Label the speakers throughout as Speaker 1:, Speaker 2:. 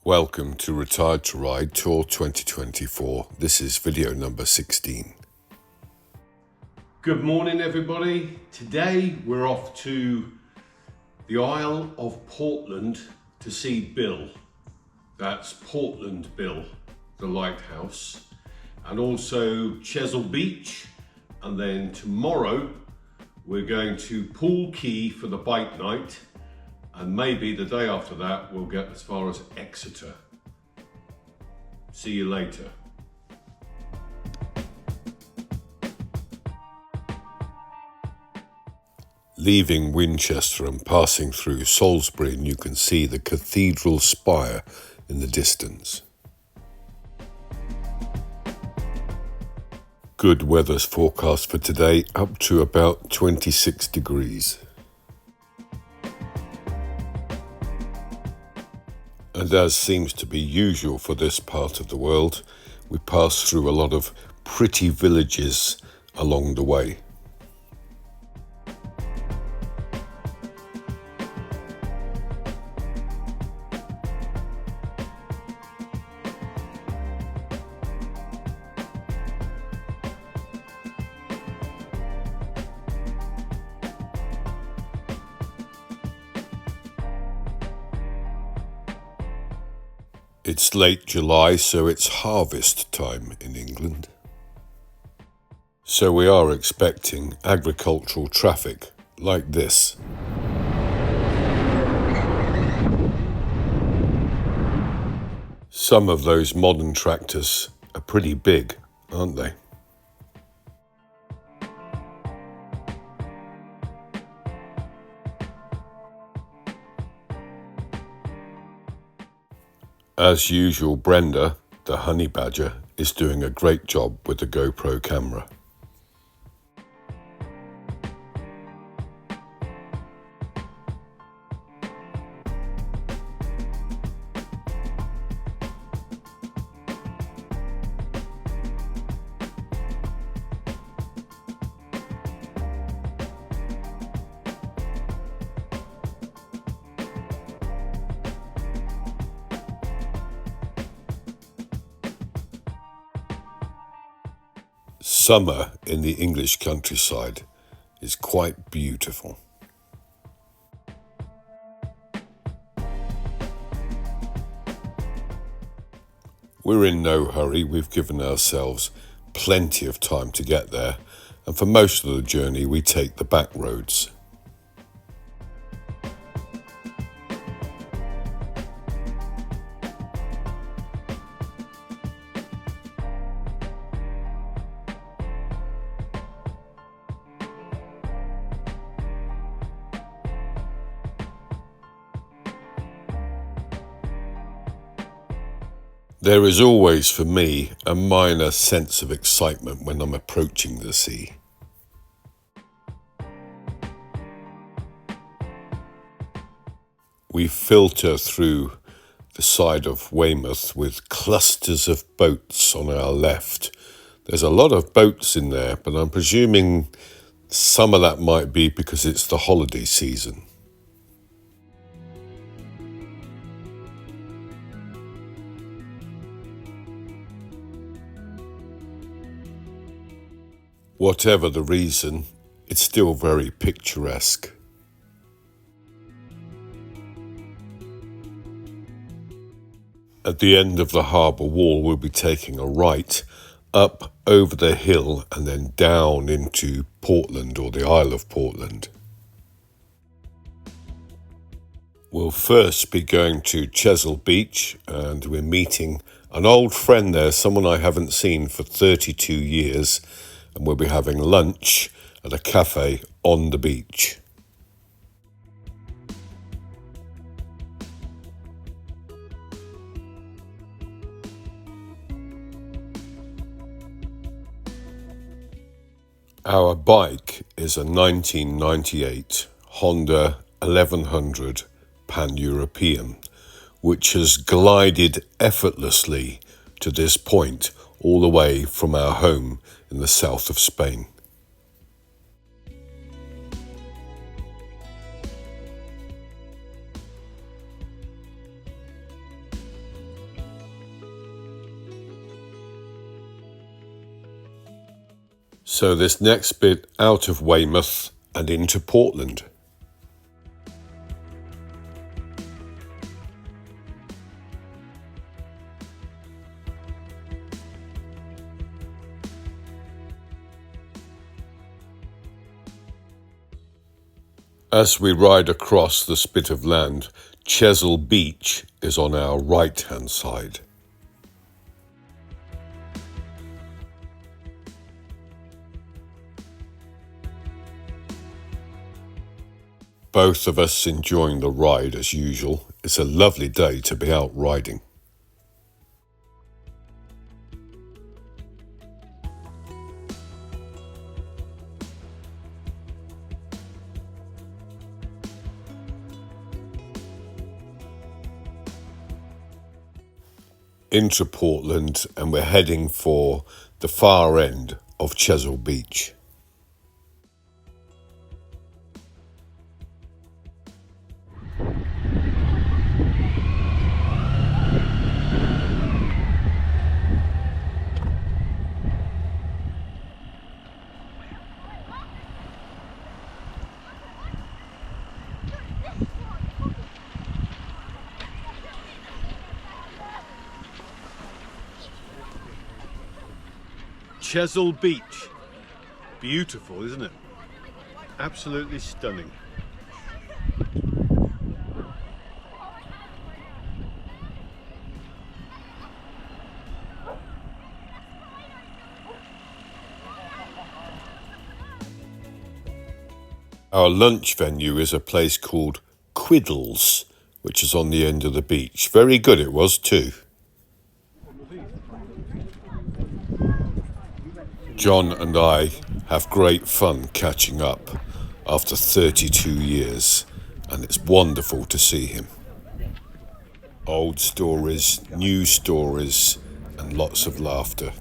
Speaker 1: Welcome to Retired to Ride Tour 2024. This is video number 16.
Speaker 2: Good morning everybody. Today we're off to the Isle of Portland to see Bill. That's Portland Bill, the lighthouse, and also Chesil Beach. And then tomorrow we're going to Poole Quay for the bike night. And maybe the day after that, we'll get as far as Exeter. See you later.
Speaker 1: Leaving Winchester and passing through Salisbury, and you can see the cathedral spire in the distance. Good weather's forecast for today, up to about 26 degrees. And as seems to be usual for this part of the world, we pass through a lot of pretty villages along the way. It's late July, so it's harvest time in England. So we are expecting agricultural traffic like this. Some of those modern tractors are pretty big, aren't they? As usual, Brenda, the honey badger, is doing a great job with the GoPro camera. Summer in the English countryside is quite beautiful. We're in no hurry. We've given ourselves plenty of time to get there, and for most of the journey we take the back roads. There is always, for me, a minor sense of excitement when I'm approaching the sea. We filter through the side of Weymouth with clusters of boats on our left. There's a lot of boats in there, but I'm presuming some of that might be because it's the holiday season. Whatever the reason, it's still very picturesque. At the end of the harbour wall, we'll be taking a right up over the hill and then down into Portland, or the Isle of Portland. We'll first be going to Chesil Beach, and we're meeting an old friend there, someone I haven't seen for 32 years. And we'll be having lunch at a cafe on the beach. Our bike is a 1998 Honda 1100 Pan-European, which has glided effortlessly to this point all the way from our home in the south of Spain. So this next bit out of Weymouth and into Portland. As we ride across the spit of land, Chesil Beach is on our right-hand side. Both of us enjoying the ride as usual. It's a lovely day to be out riding. Into Portland, and we're heading for the far end of Chesil Beach.
Speaker 2: Chesil Beach. Beautiful, isn't it? Absolutely stunning.
Speaker 1: Our lunch venue is a place called Quiddles, which is on the end of the beach. Very good it was too. John and I have great fun catching up after 32 years, and it's wonderful to see him. Old stories, new stories, and lots of laughter.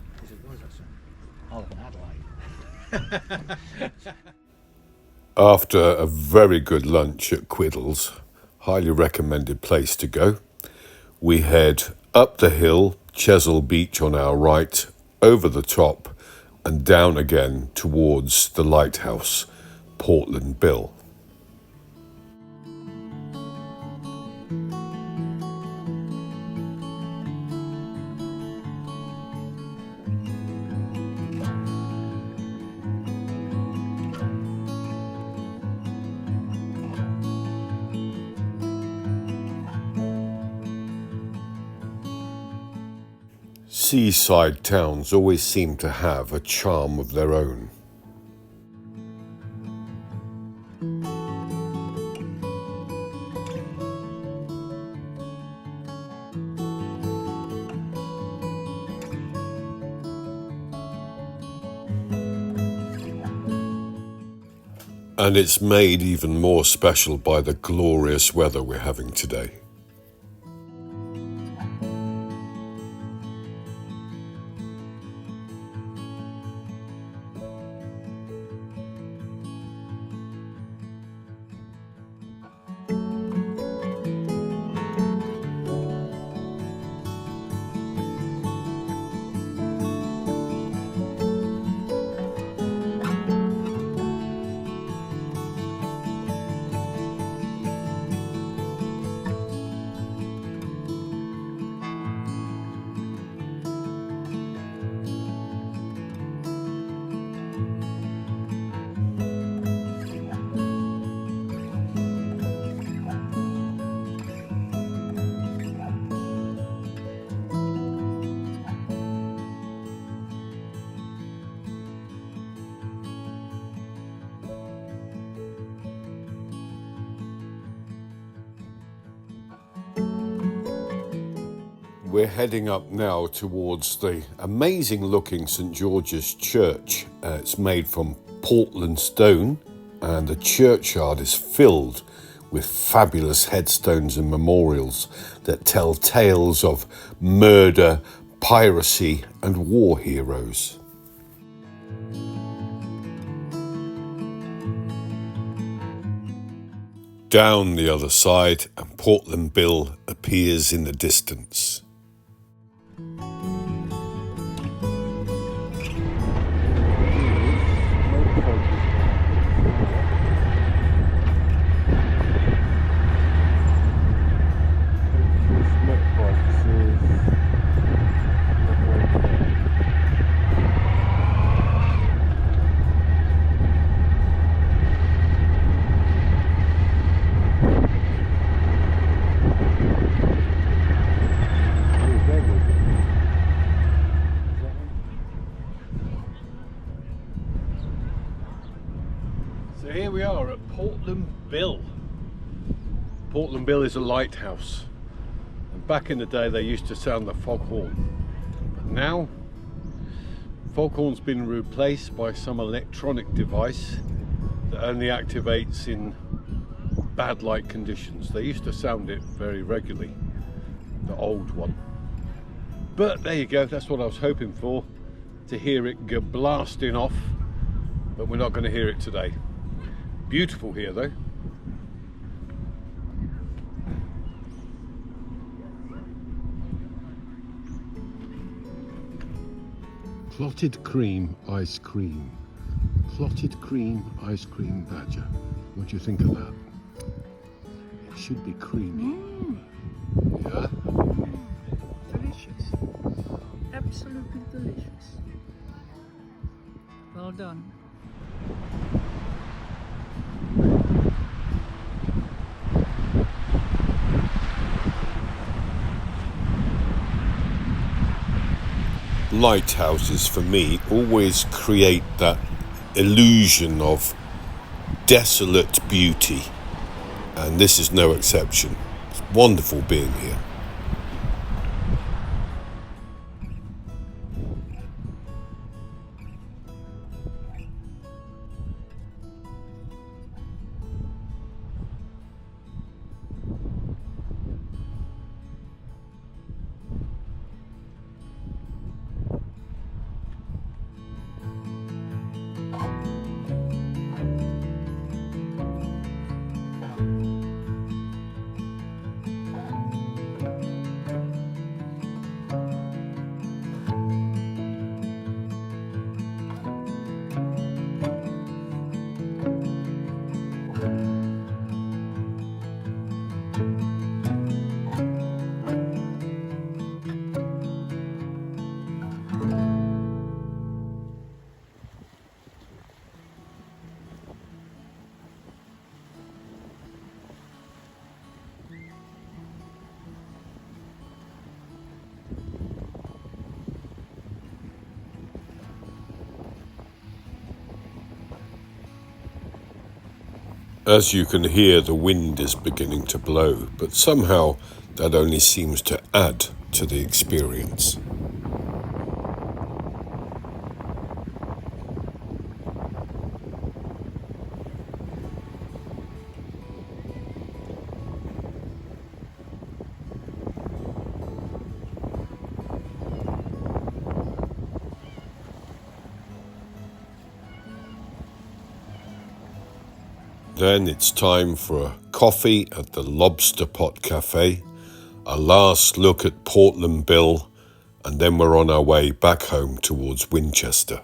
Speaker 1: After a very good lunch at Quiddles, highly recommended place to go, we head up the hill, Chesil Beach on our right, over the top, and down again towards the lighthouse, Portland Bill. Seaside towns always seem to have a charm of their own. And it's made even more special by the glorious weather we're having today. We're heading up now towards the amazing looking St George's Church. It's made from Portland stone, and the churchyard is filled with fabulous headstones and memorials that tell tales of murder, piracy and war heroes. Down the other side, and Portland Bill appears in the distance.
Speaker 2: Portland Bill is a lighthouse, and back in the day they used to sound the foghorn, but now foghorn's been replaced by some electronic device that only activates in bad light conditions. They used to sound it very regularly, the old one. But there you go, that's what I was hoping for, to hear it go blasting off, but we're not going to hear it today. Beautiful here though. Clotted cream ice cream. Clotted cream ice cream badger. What do you think of that? It should be creamy. Yeah?
Speaker 3: Delicious. Absolutely delicious. Well done.
Speaker 1: Lighthouses for me always create that illusion of desolate beauty, and this is no exception. It's wonderful being here. As you can hear, the wind is beginning to blow, but somehow that only seems to add to the experience. Then it's time for a coffee at the Lobster Pot Cafe, a last look at Portland Bill, and then we're on our way back home towards Winchester.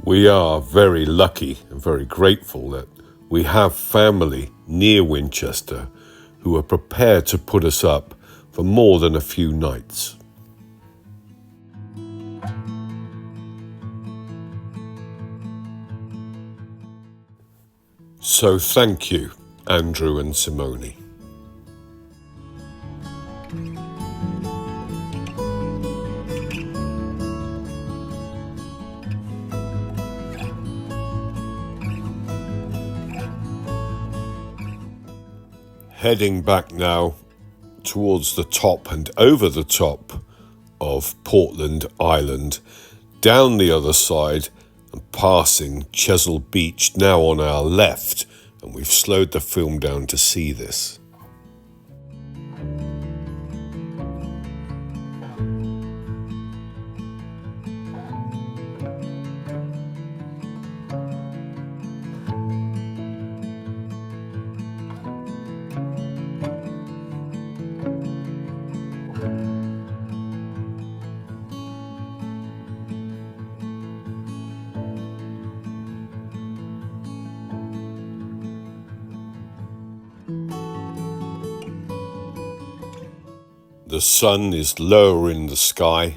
Speaker 1: We are very lucky and very grateful that we have family near Winchester who are prepared to put us up for more than a few nights. So thank you, Andrew and Simone. Heading back now towards the top and over the top of Portland Island, down the other side and passing Chesil Beach now on our left, and we've slowed the film down to see this. The sun is lower in the sky,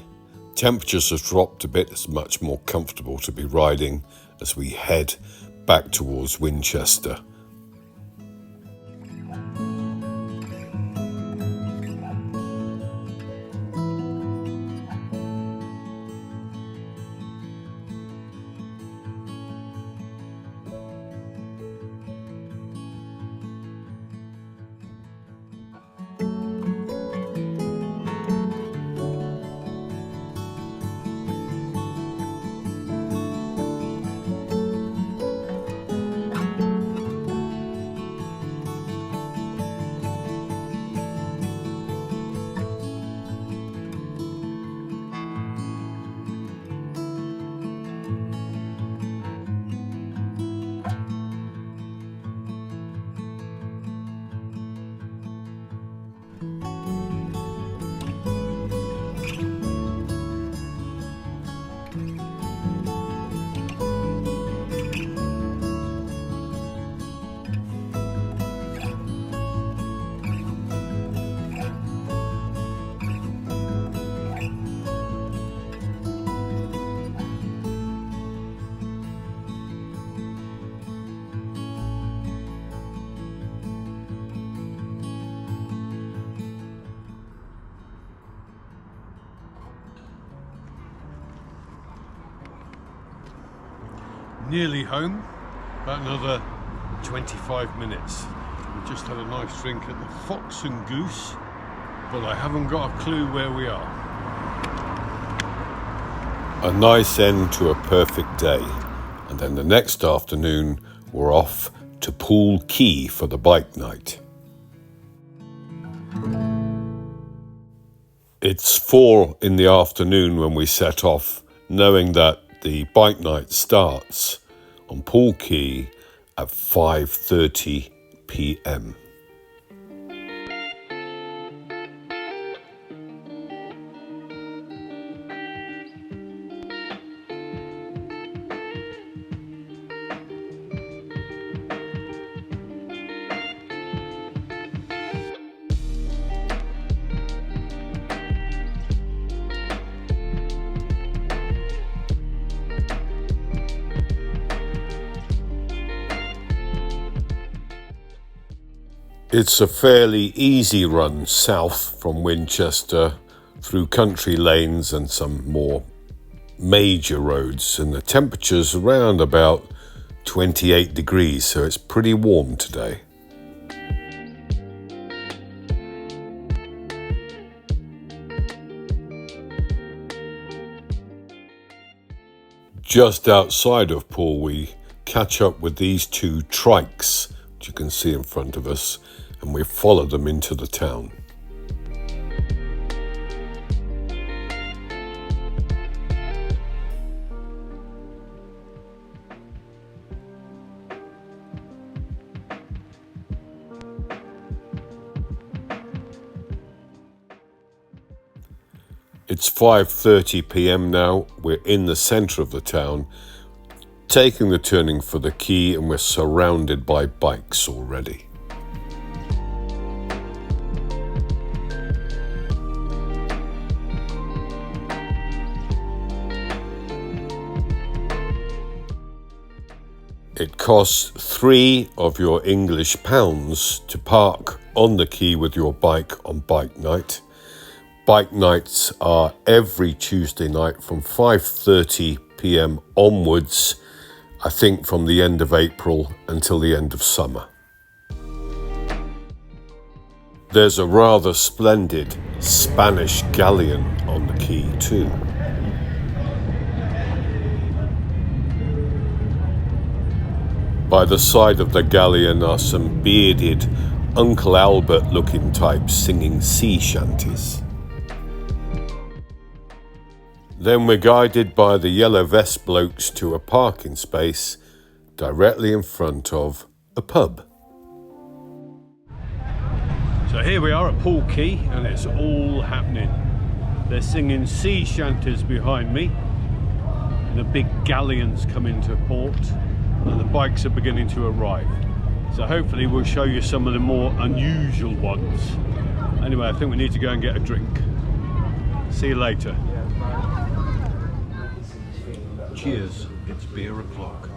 Speaker 1: temperatures have dropped a bit, it's much more comfortable to be riding as we head back towards Winchester. Nearly home, about another 25 minutes. We just had a nice drink at the Fox and Goose, but I haven't got a clue where we are. A nice end to a perfect day, and then the next afternoon we're off to Poole Quay for the bike night. It's 4 in the afternoon when we set off, knowing that the bike night starts on Poole Quay at 5:30 p.m. It's a fairly easy run south from Winchester through country lanes and some more major roads, and the temperature's around about 28 degrees, so it's pretty warm today. Just outside of Poole, we catch up with these two trikes, which you can see in front of us, and we follow them into the town. It's 5:30 p.m. now. We're in the centre of the town, taking the turning for the quay, and we're surrounded by bikes already. It costs 3 of your English pounds to park on the quay with your bike on bike night. Bike nights are every Tuesday night from 5:30 p.m. onwards, I think from the end of April until the end of summer. There's a rather splendid Spanish galleon on the quay too. By the side of the galleon are some bearded Uncle Albert looking types singing sea shanties. Then we're guided by the yellow vest blokes to a parking space directly in front of a pub. So here we are at Poole Quay, and it's all happening. They're singing sea shanties behind me, and the big galleons come into port, and the bikes are beginning to arrive. So hopefully we'll show you some of the more unusual ones. Anyway, I think we need to go and get a drink. See you later. Cheers, it's beer o'clock.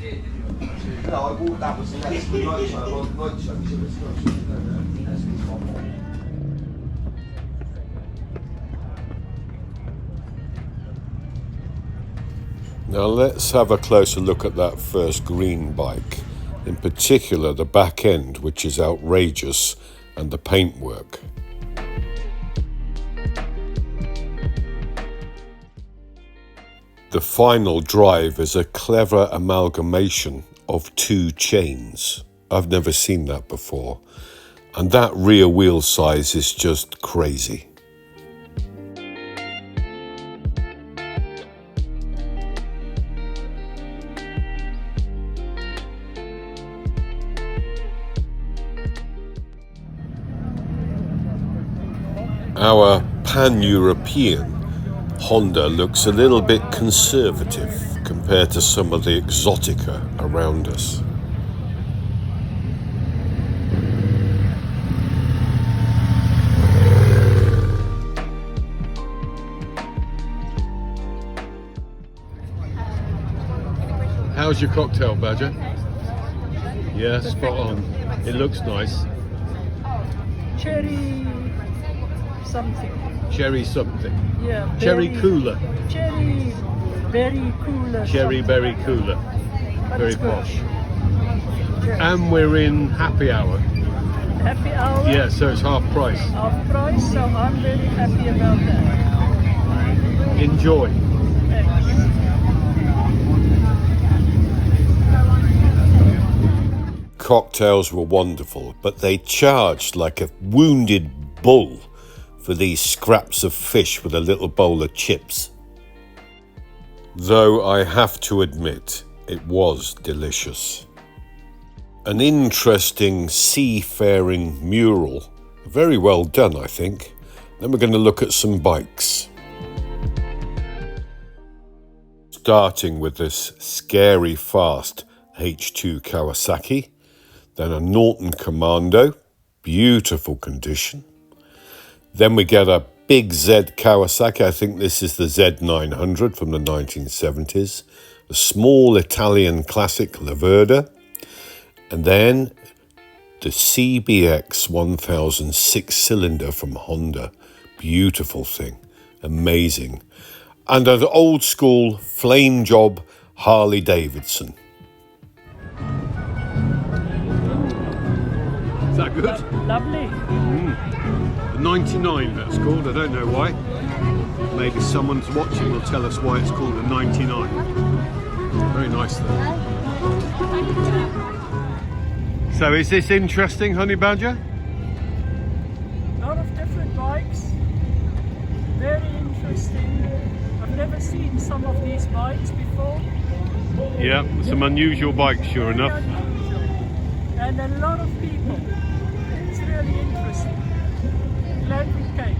Speaker 4: No, I bought that was the night show. Night show.
Speaker 1: Now let's have a closer look at that first green bike, in particular the back end, which is outrageous, and the paintwork. The final drive is a clever amalgamation of two chains. I've never seen that before, and that rear wheel size is just crazy. Our pan-European Honda looks a little bit conservative compared to some of the exotica around us. How's your cocktail, Badger? Yeah, spot on. It looks nice.
Speaker 3: Cherry something.
Speaker 1: Cherry something.
Speaker 3: Yeah.
Speaker 1: Cherry cooler.
Speaker 3: Cherry berry cooler.
Speaker 1: Cherry
Speaker 3: something.
Speaker 1: berry cooler.
Speaker 3: But
Speaker 1: Very
Speaker 3: it's good.
Speaker 1: posh.
Speaker 3: Yes.
Speaker 1: And we're in happy hour.
Speaker 3: Happy hour.
Speaker 1: Yeah, so it's half price.
Speaker 3: Half price, so I'm very happy about that.
Speaker 1: Enjoy.
Speaker 3: Thanks.
Speaker 1: Cocktails were wonderful, but they charged like a wounded bull for these scraps of fish with a little bowl of chips. Though I have to admit, it was delicious. An interesting seafaring mural. Very well done, I think. Then we're going to look at some bikes. Starting with this scary fast H2 Kawasaki. Then a Norton Commando, beautiful condition. Then we get a big Z Kawasaki, I think this is the Z900 from the 1970s. A small Italian classic Laverda. And then the CBX 1000 6-cylinder from Honda. Beautiful thing, amazing. And an old school flame job Harley Davidson. Is that good?
Speaker 3: Lovely.
Speaker 1: The 99 that's called, I don't know why. Maybe someone's watching will tell us why it's called a 99. Very nice though. So is this interesting, Honey Badger?
Speaker 3: A lot of different bikes. Very interesting. I've never seen some of these bikes before.
Speaker 1: Yeah, some unusual bikes, sure
Speaker 3: Very
Speaker 1: enough.
Speaker 3: unusual. And a lot of people. It's really interesting. Glad we came.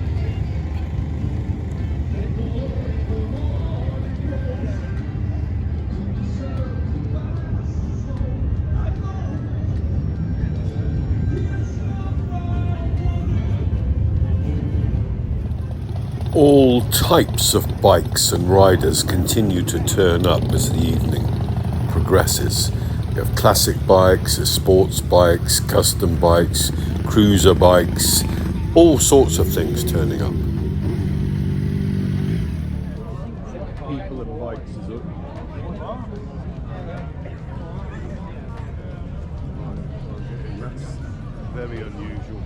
Speaker 1: All types of bikes and riders continue to turn up as the evening progresses. You have classic bikes, sports bikes, custom bikes, cruiser bikes, all sorts of things turning up. People and bikes is up. That's very unusual.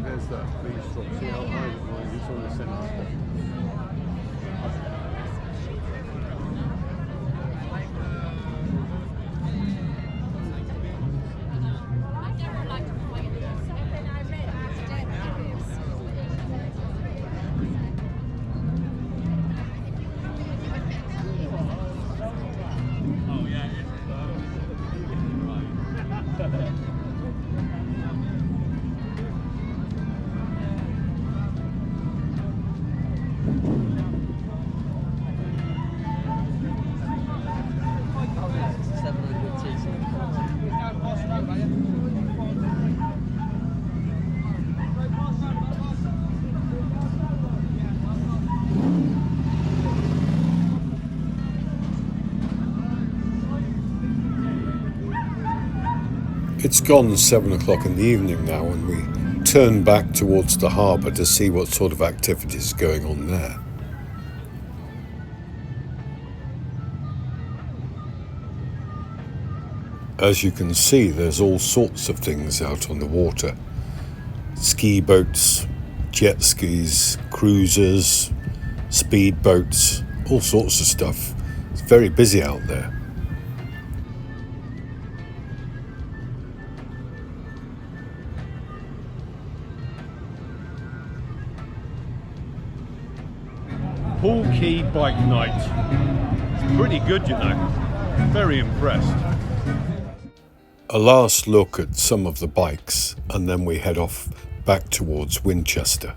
Speaker 1: There's that police drop. See how high it was? It's on the centre step. It's gone 7 o'clock in the evening now, and we turn back towards the harbour to see what sort of activities are going on there. As you can see, there's all sorts of things out on the water. Ski boats, jet skis, cruisers, speed boats, all sorts of stuff. It's very busy out there.
Speaker 2: Poole Quay bike night. It's pretty good, you know. Very impressed.
Speaker 1: A last look at some of the bikes, and then we head off back towards Winchester.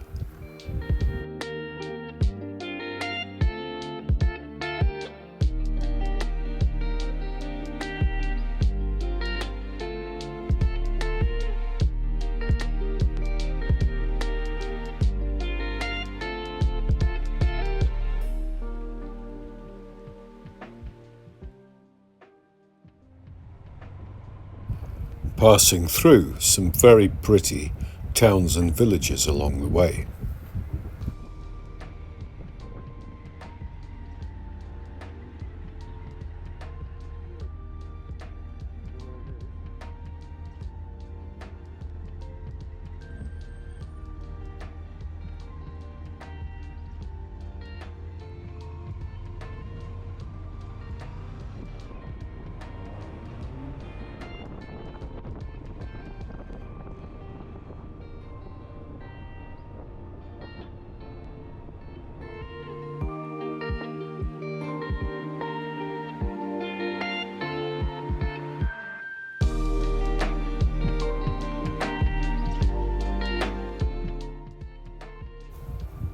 Speaker 1: Passing through some very pretty towns and villages along the way.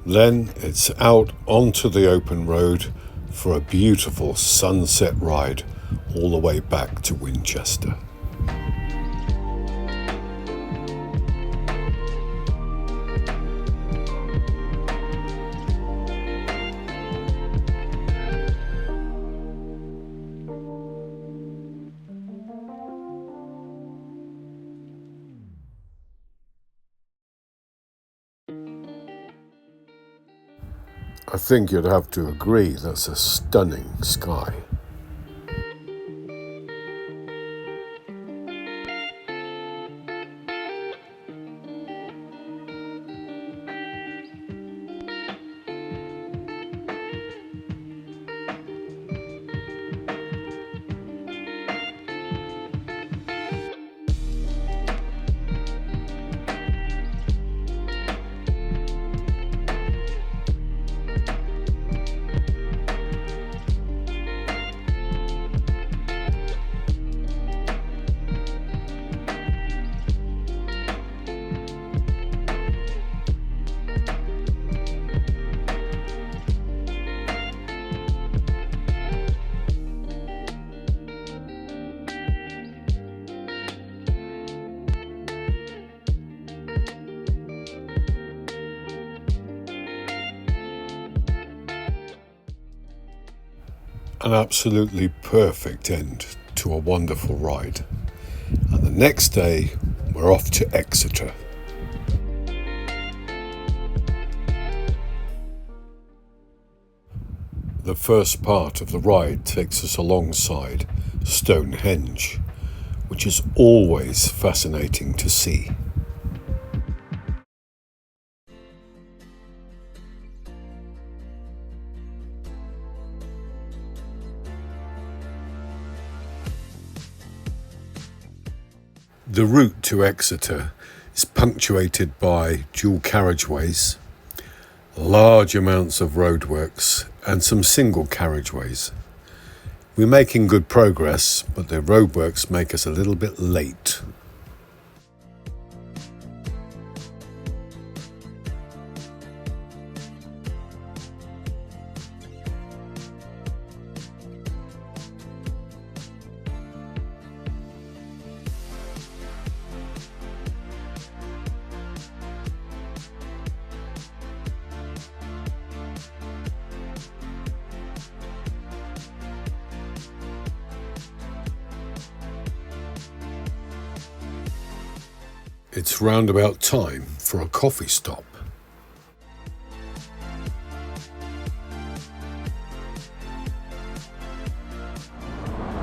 Speaker 1: Then it's out onto the open road for a beautiful sunset ride all the way back to Winchester. I think you'd have to agree that's a stunning sky. An absolutely perfect end to a wonderful ride. And the next day, we're off to Exeter. The first part of the ride takes us alongside Stonehenge, which is always fascinating to see. The route to Exeter is punctuated by dual carriageways, large amounts of roadworks and some single carriageways. We're making good progress, but the roadworks make us a little bit late. it's round about time for a coffee stop.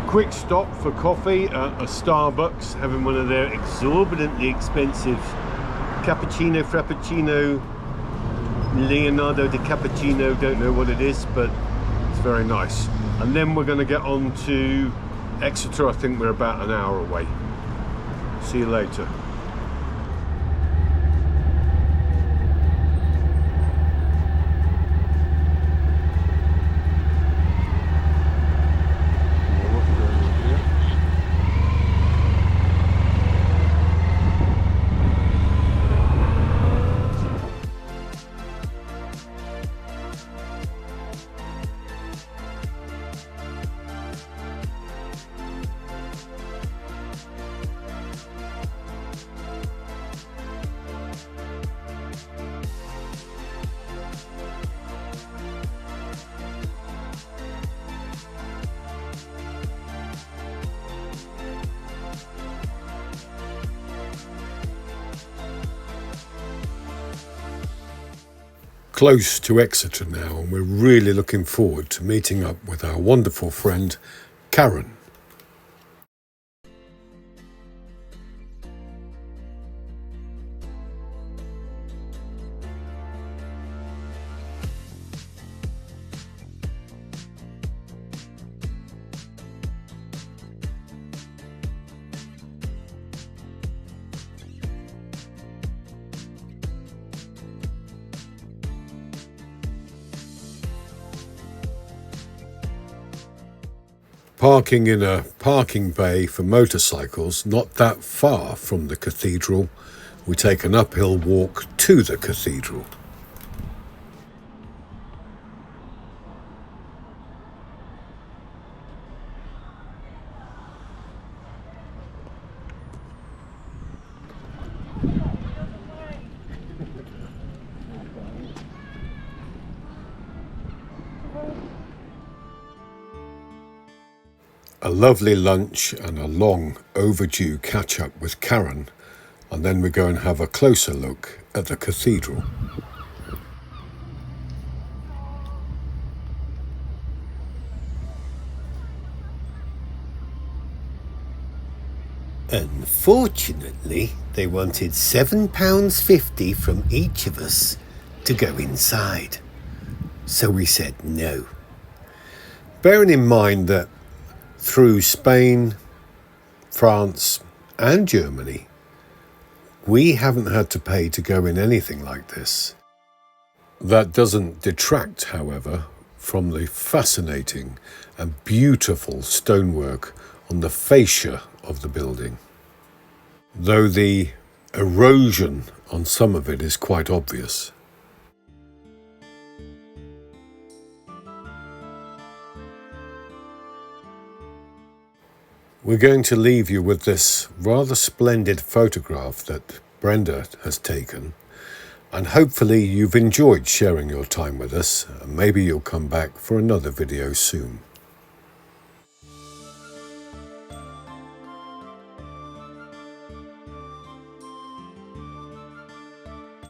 Speaker 2: Quick stop for coffee at a Starbucks, having one of their exorbitantly expensive cappuccino, frappuccino, Leonardo di Cappuccino, don't know what it is, but it's very nice. And then we're going to get on to Exeter. I think we're about an hour away. See you later.
Speaker 1: Close to Exeter now, and we're really looking forward to meeting up with our wonderful friend Karen. Parking in a parking bay for motorcycles not that far from the cathedral, we take an uphill walk to the cathedral. A lovely lunch and a long overdue catch-up with Karen, and then we go and have a closer look at the cathedral.
Speaker 5: Unfortunately, they wanted £7.50 from each of us to go inside, so we said no.
Speaker 1: Bearing in mind that through Spain, France and Germany, we haven't had to pay to go in anything like this. That doesn't detract, however, from the fascinating and beautiful stonework on the fascia of the building, though the erosion on some of it is quite obvious. We're going to leave you with this rather splendid photograph that Brenda has taken, and hopefully you've enjoyed sharing your time with us, and maybe you'll come back for another video soon.